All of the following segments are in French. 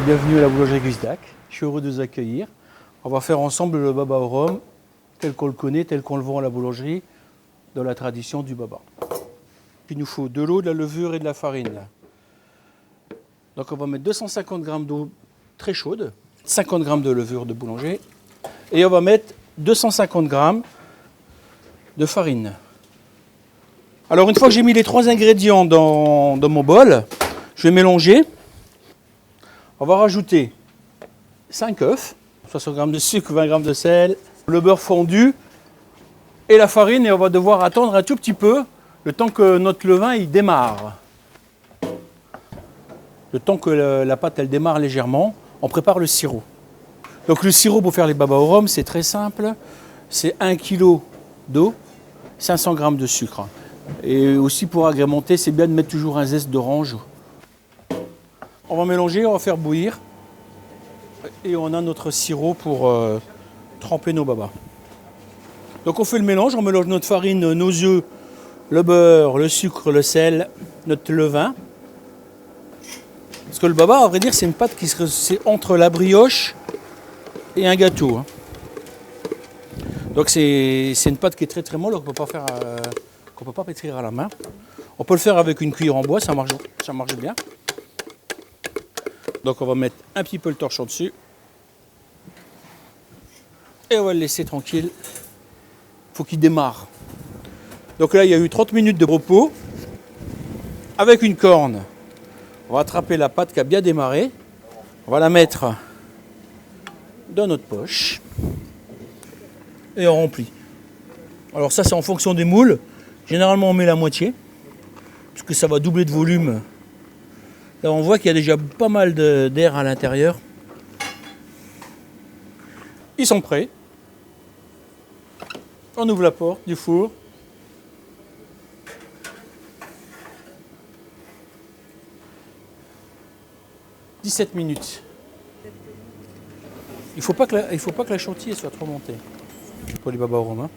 Bienvenue à la boulangerie Gusdac. Je suis heureux de vous accueillir. On va faire ensemble le baba au rhum, tel qu'on le connaît, tel qu'on le vend à la boulangerie, dans la tradition du baba. Il nous faut de l'eau, de la levure et de la farine. Donc on va mettre 250 g d'eau très chaude, 50 g de levure de boulanger, et on va mettre 250 g de farine. Alors une fois que j'ai mis les trois ingrédients dans mon bol, je vais mélanger. On va rajouter 5 œufs, 60 g de sucre, 20 g de sel, le beurre fondu et la farine, et on va devoir attendre un tout petit peu le temps que notre levain il démarre. Le temps que la pâte elle démarre légèrement, on prépare le sirop. Donc le sirop pour faire les baba au rhum, c'est très simple. C'est 1 kg d'eau, 500 g de sucre. Et aussi pour agrémenter, c'est bien de mettre toujours un zeste d'orange. On va mélanger, on va faire bouillir. Et on a notre sirop pour tremper nos babas. Donc on fait le mélange, on mélange notre farine, nos œufs, le beurre, le sucre, le sel, notre levain. Parce que le baba, à vrai dire, c'est une pâte qui c'est entre la brioche et un gâteau. Donc c'est une pâte qui est très très molle, qu'on ne peut pas pétrir à la main. On peut le faire avec une cuillère en bois, ça marche bien. Donc on va mettre un petit peu le torchon dessus. Et on va le laisser tranquille. Il faut qu'il démarre. Donc là, il y a eu 30 minutes de repos. Avec une corne, on va attraper la pâte qui a bien démarré. On va la mettre dans notre poche. Et on remplit. Alors ça, c'est en fonction des moules. Généralement, on met la moitié. Parce que ça va doubler de volume. Là, on voit qu'il y a déjà pas mal d'air à l'intérieur. Ils sont prêts. On ouvre la porte du four. « 17 minutes. Il ne faut pas que la chantilly soit trop montée pour les baba au rhum.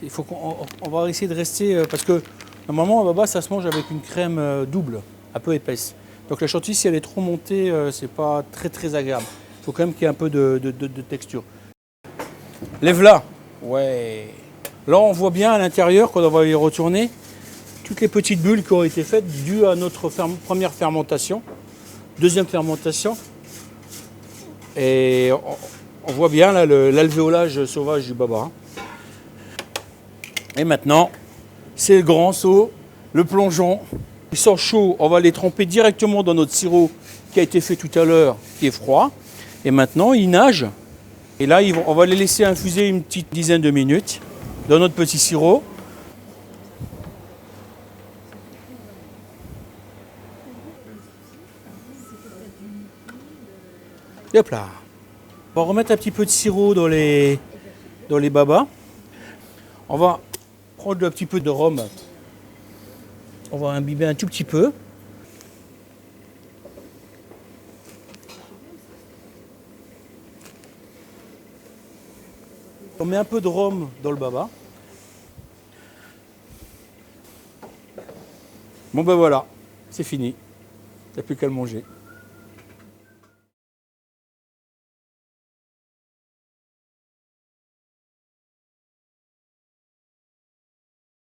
Il faut qu'on va essayer de rester... parce que normalement, un baba, ça se mange avec une crème double, un peu épaisse. Donc la chantilly, si elle est trop montée, c'est pas très très agréable. Il faut quand même qu'il y ait un peu de texture. Lève-la. Ouais. Là, on voit bien à l'intérieur, quand on va y retourner, toutes les petites bulles qui ont été faites dues à notre première fermentation, deuxième fermentation. Et on voit bien là l'alvéolage sauvage du baba. Et maintenant, c'est le grand seau, le plongeon. Ils sont chauds, on va les tremper directement dans notre sirop qui a été fait tout à l'heure, qui est froid. Et maintenant, ils nagent. Et là, on va les laisser infuser une petite dizaine de minutes dans notre petit sirop. Et hop là. On va remettre un petit peu de sirop dans les babas. On va prendre un petit peu de rhum. On va imbiber un tout petit peu. On met un peu de rhum dans le baba. Bon ben voilà, c'est fini. Il n'y a plus qu'à le manger.